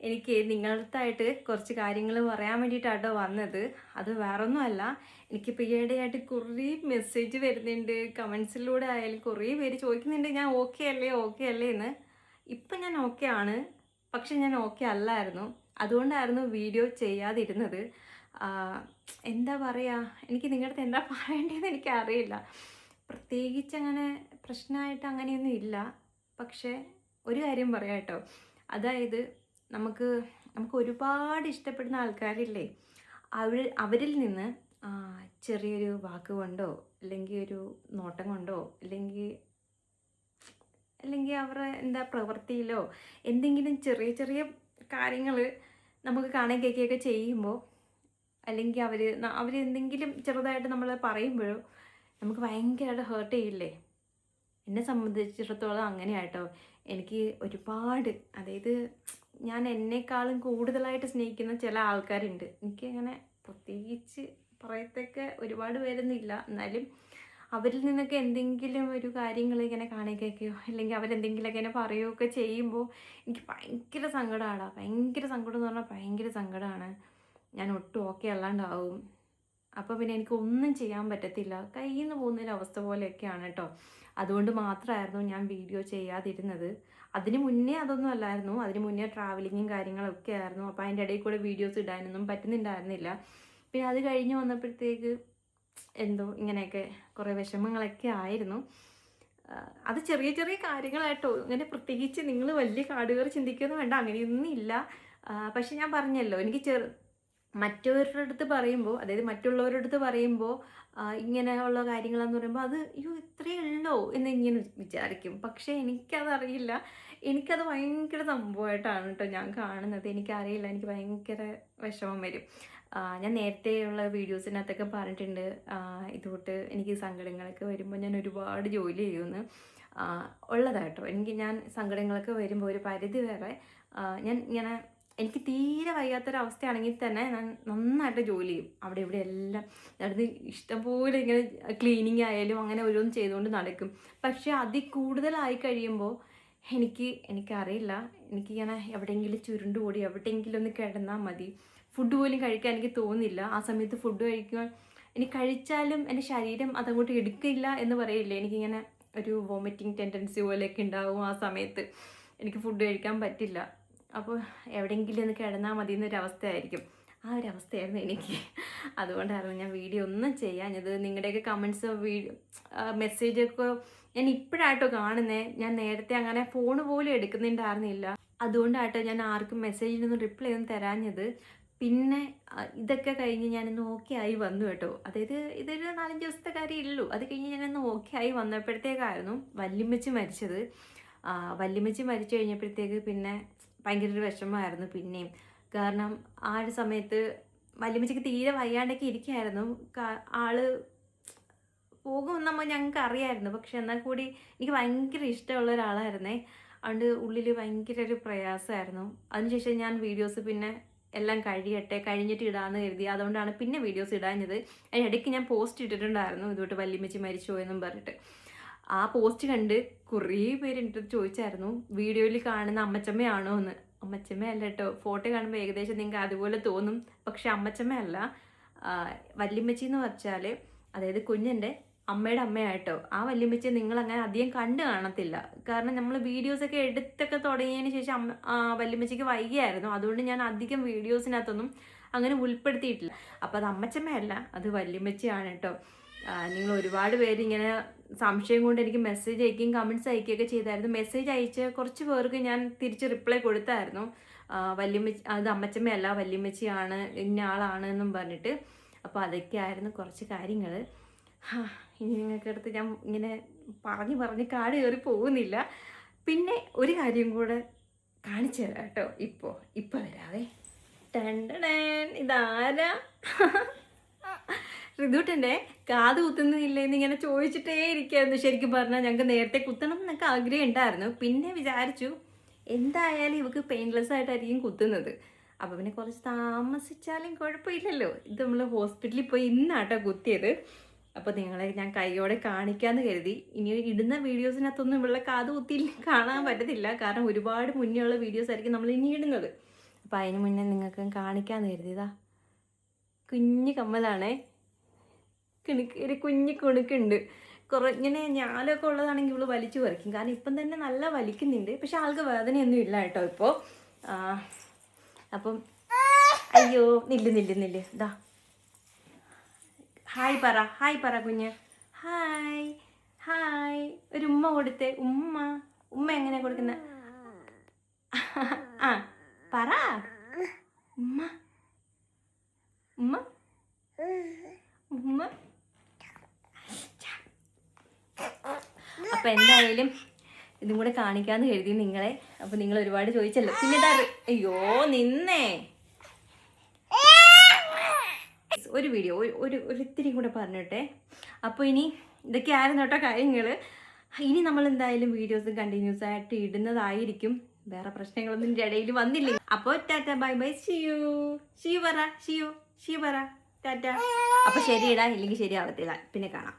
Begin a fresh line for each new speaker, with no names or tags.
എനിക്ക് നിങ്ങളടുത്തായിട്ട് കുറച്ച് കാര്യങ്ങൾ പറയാൻ വേണ്ടിയിട്ടാട്ടോ വന്നത്. അത് വേറൊന്നുമല്ല. എനിക്കിപ്പോൾ ഈയിടെയായിട്ട് കുറേ മെസ്സേജ് വരുന്നുണ്ട്. കമൻസിലൂടെ ആയാലും കുറേ പേര് ചോദിക്കുന്നുണ്ട് ഞാൻ ഓക്കെ അല്ലേ ഓക്കെ അല്ലേ എന്ന്. ഇപ്പം ഞാൻ ഓക്കെ ആണ്. പക്ഷെ ഞാൻ ഓക്കെ അല്ലായിരുന്നു. അതുകൊണ്ടായിരുന്നു വീഡിയോ ചെയ്യാതിരുന്നത്. എന്താ പറയുക, എനിക്ക് നിങ്ങളുടെ അടുത്ത് എന്താ പറയേണ്ടതെന്ന് എനിക്കറിയില്ല. പ്രത്യേകിച്ച് അങ്ങനെ പ്രശ്നമായിട്ട് അങ്ങനെയൊന്നും ഇല്ല. പക്ഷേ ഒരു കാര്യം പറയാം കേട്ടോ. അതായത് നമുക്ക് നമുക്ക് ഒരുപാട് ഇഷ്ടപ്പെടുന്ന ആൾക്കാരില്ലേ, അവരിൽ നിന്ന് ആ, ചെറിയൊരു വാക്ക് കൊണ്ടോ അല്ലെങ്കിൽ ഒരു നോട്ടം കൊണ്ടോ അല്ലെങ്കിൽ അല്ലെങ്കിൽ അവരുടെ എന്താ പ്രവൃത്തിയിലോ എന്തെങ്കിലും ചെറിയ ചെറിയ കാര്യങ്ങൾ നമുക്ക് കാണാൻ കേൾക്കുകയൊക്കെ ചെയ്യുമ്പോൾ, അല്ലെങ്കിൽ അവരെന്തെങ്കിലും ചെറുതായിട്ട് നമ്മൾ പറയുമ്പോഴോ നമുക്ക് ഭയങ്കരമായിട്ട് ഹേർട്ട് ചെയ്യില്ലേ. എന്നെ സംബന്ധിച്ചിടത്തോളം അങ്ങനെയാട്ടോ. എനിക്ക് ഒരുപാട്, അതായത് ഞാൻ എന്നെക്കാളും കൂടുതലായിട്ട് സ്നേഹിക്കുന്ന ചില ആൾക്കാരുണ്ട്. എനിക്ക് അങ്ങനെ പ്രത്യേകിച്ച് പറയത്തക്ക ഒരുപാട് പേരൊന്നും ഇല്ല. എന്നാലും അവരിൽ നിന്നൊക്കെ എന്തെങ്കിലും ഒരു കാര്യങ്ങൾ ഇങ്ങനെ കാണുകയൊക്കെയോ അല്ലെങ്കിൽ അവരെന്തെങ്കിലുമൊക്കെ ഇങ്ങനെ പറയുകയൊക്കെ ചെയ്യുമ്പോൾ എനിക്ക് ഭയങ്കര സങ്കടമാണ്. ഭയങ്കര സങ്കടം എന്ന് പറഞ്ഞാൽ ഭയങ്കര സങ്കടമാണ്. ഞാൻ ഒട്ടും ഓക്കെ അല്ലാണ്ടാവും. അപ്പോൾ പിന്നെ എനിക്കൊന്നും ചെയ്യാൻ പറ്റത്തില്ല. കയ്യിൽ നിന്ന് പോകുന്നൊരവസ്ഥ പോലെയൊക്കെയാണ് കേട്ടോ. അതുകൊണ്ട് മാത്രമായിരുന്നു ഞാൻ വീഡിയോ ചെയ്യാതിരുന്നത്. അതിന് മുന്നേ അതൊന്നും അല്ലായിരുന്നു. അതിന് മുന്നേ ട്രാവലിങ്ങും കാര്യങ്ങളൊക്കെ ആയിരുന്നു. അപ്പോൾ അതിൻ്റെ ഇടയിൽ കൂടെ വീഡിയോസ് ഇടാനൊന്നും പറ്റുന്നുണ്ടായിരുന്നില്ല. പിന്നെ അത് കഴിഞ്ഞ് വന്നപ്പോഴത്തേക്ക് എന്തോ ഇങ്ങനെയൊക്കെ കുറേ വിഷമങ്ങളൊക്കെ ആയിരുന്നു. അത് ചെറിയ ചെറിയ കാര്യങ്ങളായിട്ടോ. ഇങ്ങനെ പ്രത്യേകിച്ച് നിങ്ങൾ വലിയ കാടുകയറി ചിന്തിക്കുകയൊന്നും വേണ്ട, അങ്ങനെയൊന്നും ഇല്ല. പക്ഷെ ഞാൻ പറഞ്ഞല്ലോ, എനിക്ക് മറ്റവരുടെ അടുത്ത് പറയുമ്പോൾ, അതായത് മറ്റുള്ളവരുടെ അടുത്ത് പറയുമ്പോൾ ഇങ്ങനെയുള്ള കാര്യങ്ങളെന്ന് പറയുമ്പോൾ അത് അയ്യോ ഇത്രയേ ഉള്ളോ എന്ന് ഇങ്ങനെ വിചാരിക്കും. പക്ഷേ എനിക്കതറിയില്ല. എനിക്കത് ഭയങ്കര സംഭവമായിട്ടാണ് കേട്ടോ ഞാൻ കാണുന്നത്. എനിക്കറിയില്ല, എനിക്ക് ഭയങ്കര വിഷമം വരും. ഞാൻ നേരത്തെയുള്ള വീഡിയോസിനകത്തൊക്കെ പറഞ്ഞിട്ടുണ്ട്, ഇതുകൊണ്ട് എനിക്ക് സങ്കടങ്ങളൊക്കെ വരുമ്പോൾ ഞാൻ ഒരുപാട് ജോലി ചെയ്യുമെന്ന്. ഉള്ളതാട്ടോ. ഞാൻ സങ്കടങ്ങളൊക്കെ വരുമ്പോൾ ഒരു പരിധി വരെ ഞാൻ ഇങ്ങനെ, എനിക്ക് തീരെ വയ്യാത്തൊരവസ്ഥയാണെങ്കിൽ തന്നെ ഞാൻ നന്നായിട്ട് ജോലി ചെയ്യും. അവിടെ ഇവിടെ എല്ലാം നടന്ന് ഇഷ്ടംപോലെ ഇങ്ങനെ ക്ലീനിങ് ആയാലും അങ്ങനെ ഓരോന്നും ചെയ്തുകൊണ്ട് നടക്കും. പക്ഷേ അതിൽ കൂടുതലായി കഴിയുമ്പോൾ എനിക്കറിയില്ല, എനിക്കിങ്ങനെ എവിടെയെങ്കിലും ചുരുണ്ടുകൂടി എവിടെയെങ്കിലും ഒന്ന് കിടന്നാൽ മതി. ഫുഡ് പോലും കഴിക്കാൻ എനിക്ക് തോന്നില്ല. ആ സമയത്ത് ഫുഡ് കഴിക്കാൻ എനിക്ക് കഴിച്ചാലും എൻ്റെ ശരീരം അതങ്ങോട്ട് എടുക്കില്ല എന്ന് പറയില്ലേ. എനിക്കിങ്ങനെ ഒരു വോമിറ്റിംഗ് ടെൻഡൻസി പോലെയൊക്കെ ഉണ്ടാവും ആ സമയത്ത്. എനിക്ക് ഫുഡ് കഴിക്കാൻ പറ്റില്ല. അപ്പോൾ എവിടെയെങ്കിലും ഒന്ന് കിടന്നാൽ മതി എന്നൊരവസ്ഥയായിരിക്കും. ആ ഒരു അവസ്ഥയായിരുന്നു എനിക്ക്. അതുകൊണ്ടായിരുന്നു ഞാൻ വീഡിയോ ഒന്നും ചെയ്യാഞ്ഞത്. നിങ്ങളുടെയൊക്കെ കമൻസ് മെസ്സേജൊക്കെ ഞാൻ ഇപ്പോഴാട്ടോ കാണുന്നത്. ഞാൻ നേരത്തെ അങ്ങനെ ഫോൺ പോലും എടുക്കുന്നുണ്ടായിരുന്നില്ല. അതുകൊണ്ടാട്ടോ ഞാൻ ആർക്കും മെസ്സേജിനൊന്നും റിപ്ലൈ ഒന്നും തരാഞ്ഞത്. പിന്നെ ഇതൊക്കെ കഴിഞ്ഞ് ഞാനിന്ന് ഓക്കെ ആയി വന്നു കേട്ടോ. അതായത് ഇതൊരു 4-5 ദിവസത്തെ കാര്യമുള്ളൂ. അത് കഴിഞ്ഞ് ഞാനിന്ന് ഓക്കെ ആയി വന്നപ്പോഴത്തേക്കായിരുന്നു വല്യമ്മച്ചി മരിച്ചത്. വല്യമ്മച്ചി മരിച്ചു കഴിഞ്ഞപ്പോഴത്തേക്ക് പിന്നെ ഭയങ്കര ഒരു വിഷമമായിരുന്നു പിന്നെയും. കാരണം ആ ഒരു സമയത്ത് വല്യമ്മച്ചിക്ക് തീരെ വയ്യാണ്ടൊക്കെ ഇരിക്കുകയായിരുന്നു. ആള് പോകുമെന്ന് ഞങ്ങൾക്ക് അറിയാമായിരുന്നു. പക്ഷെ എന്നാൽ കൂടി എനിക്ക് ഭയങ്കര ഇഷ്ടമുള്ള ഒരാളായിരുന്നേ. അതുകൊണ്ട് ഉള്ളിൽ ഭയങ്കര ഒരു പ്രയാസമായിരുന്നു. അതിനുശേഷം ഞാൻ വീഡിയോസ് പിന്നെ എല്ലാം കഴിഞ്ഞിട്ട് ഇടാമെന്ന് കരുതി. അതുകൊണ്ടാണ് പിന്നെ വീഡിയോസ് ഇടാഞ്ഞത്. അതിനിടയ്ക്ക് ഞാൻ പോസ്റ്റ് ഇട്ടിട്ടുണ്ടായിരുന്നു, ഇതുകൊണ്ട് വല്യമ്മച്ചി മരിച്ചു പോയെന്നും പറഞ്ഞിട്ട്. ആ പോസ്റ്റ് കണ്ട് കുറേ പേര് എൻ്റെ അടുത്ത് ചോദിച്ചായിരുന്നു, വീഡിയോയിൽ കാണുന്ന അമ്മച്ചമ്മയാണോ എന്ന്. അമ്മച്ചമ്മയല്ല കേട്ടോ. ഫോട്ടോ കാണുമ്പോൾ ഏകദേശം നിങ്ങൾക്ക് അതുപോലെ തോന്നും, പക്ഷെ അമ്മച്ചമ്മയല്ല. വല്യമ്മച്ചി എന്ന് വെച്ചാൽ അതായത് കുഞ്ഞിൻ്റെ അമ്മയുടെ അമ്മയായിട്ടോ. ആ വല്യമ്മച്ചിയെ നിങ്ങളങ്ങനെ അധികം കണ്ടു കാണത്തില്ല. കാരണം നമ്മൾ വീഡിയോസൊക്കെ എടുത്തൊക്കെ തുടങ്ങിയതിന് ശേഷം വല്യമ്മച്ചിക്ക് വൈകിയായിരുന്നു. അതുകൊണ്ട് ഞാൻ അധികം വീഡിയോസിനകത്തൊന്നും അങ്ങനെ ഉൾപ്പെടുത്തിയിട്ടില്ല. അപ്പോൾ അത് അമ്മച്ചമ്മയല്ല, അത് വല്യമ്മച്ചിയാണ് കേട്ടോ. നിങ്ങൾ ഒരുപാട് പേര് ഇങ്ങനെ സംശയം കൊണ്ട് എനിക്ക് മെസ്സേജ് അയക്കുകയും കമൻറ്റ്സ് അയക്കുകയൊക്കെ ചെയ്തായിരുന്നു. മെസ്സേജ് അയച്ച് കുറച്ച് പേർക്ക് ഞാൻ തിരിച്ച് റിപ്ലൈ കൊടുത്തായിരുന്നു. വല്യമ്മച്ചി അത് അമ്മച്ചമ്മയല്ല വല്യമ്മച്ചിയാണ്, ഇന്ന ആളാണ് എന്നും പറഞ്ഞിട്ട്. അപ്പോൾ അതൊക്കെയായിരുന്നു കുറച്ച് കാര്യങ്ങൾ. ഇനി നിങ്ങൾക്ക് അടുത്ത് ഞാൻ ഇങ്ങനെ പറഞ്ഞ് കാട് കയറി പോകുന്നില്ല. പിന്നെ ഒരു കാര്യം കൂടെ കാണിച്ചു തരാം കേട്ടോ. ഇപ്പോൾ വരാവേ. ടണ്ടടൻ, ഇതാരാ? ഋതുട്ടൻ്റെ കാത് കുത്തുന്നില്ലെന്ന് ഇങ്ങനെ ചോദിച്ചിട്ടേ ഇരിക്കായിരുന്നു. ശരിക്കും പറഞ്ഞാൽ ഞങ്ങൾക്ക് നേരത്തെ കുത്തണം എന്നൊക്കെ ആഗ്രഹം ഉണ്ടായിരുന്നു. പിന്നെ വിചാരിച്ചു എന്തായാലും ഇവക്ക് പെയിൻലെസ് ആയിട്ടായിരിക്കും കുത്തുന്നത്. അപ്പോൾ പിന്നെ കുറച്ച് താമസിച്ചാലും കുഴപ്പമില്ലല്ലോ. ഇത് നമ്മൾ ഹോസ്പിറ്റലിൽ പോയി ഇന്നാട്ടോ കുത്തിയത്. അപ്പോൾ നിങ്ങളെ ഞാൻ കൈയോടെ കാണിക്കാമെന്ന് കരുതി. ഇനി ഇടുന്ന വീഡിയോസിനകത്തൊന്നും ഇവളുടെ കാത് കുത്തി കാണാൻ പറ്റത്തില്ല. കാരണം ഒരുപാട് മുന്നേ ഉള്ള വീഡിയോസ് ആയിരിക്കും നമ്മൾ ഇനി ഇടുന്നത്. അപ്പം അതിന് മുന്നേ നിങ്ങൾക്ക് കാണിക്കാമെന്ന് കരുതിയതാ. കുഞ്ഞു കമ്മലാണേ, ഒരു കുഞ്ഞു കുണുക്കുണ്ട്. ഇങ്ങനെ ഞാലൊക്കെ ഉള്ളതാണെങ്കിൽ ഇവള് വലിച്ചു പറിക്കും, കാരണം ഇപ്പം തന്നെ നല്ല വലിക്കുന്നുണ്ട്. പക്ഷെ ആൾക്ക് വേദനയൊന്നും ഇല്ല കേട്ടോ ഇപ്പോൾ. അപ്പം അയ്യോ നില്ല് ഇതാ. ഹായ് പറ കുഞ്ഞ്, ഹായ് ഒരു ഉമ്മ കൊടുത്തേ. ഉമ്മ എങ്ങനെ കൊടുക്കുന്ന? ആ പറ ഉമ്മ ഉമ്മ ഉമ്മ. അപ്പം എന്തായാലും ഇതും കൂടെ കാണിക്കാമെന്ന് കരുതി നിങ്ങളെ. അപ്പം നിങ്ങൾ ഒരുപാട് ചോദിച്ചല്ലോ. പിന്നെ അയ്യോ നിന്നേ, ഒരു വീഡിയോ ഒരിത്തിരി കൂടെ പറഞ്ഞിട്ടെ. അപ്പോൾ ഇനി ഇതൊക്കെ ആയിരുന്നു കേട്ടോ കാര്യങ്ങൾ. ഇനി നമ്മൾ എന്തായാലും വീഡിയോസ് കണ്ടിന്യൂസ് ആയിട്ട് ഇടുന്നതായിരിക്കും. വേറെ പ്രശ്നങ്ങളൊന്നും ഇതിൻ്റെ ഇടയിൽ വന്നില്ല. അപ്പോൾ ടാറ്റ ബൈ ബൈ, ഷിയു പറ ടാറ്റ. അപ്പോൾ ശരിയിടാ, ഇല്ലെങ്കിൽ ശരിയാവത്തില്ല, പിന്നെ കാണാം.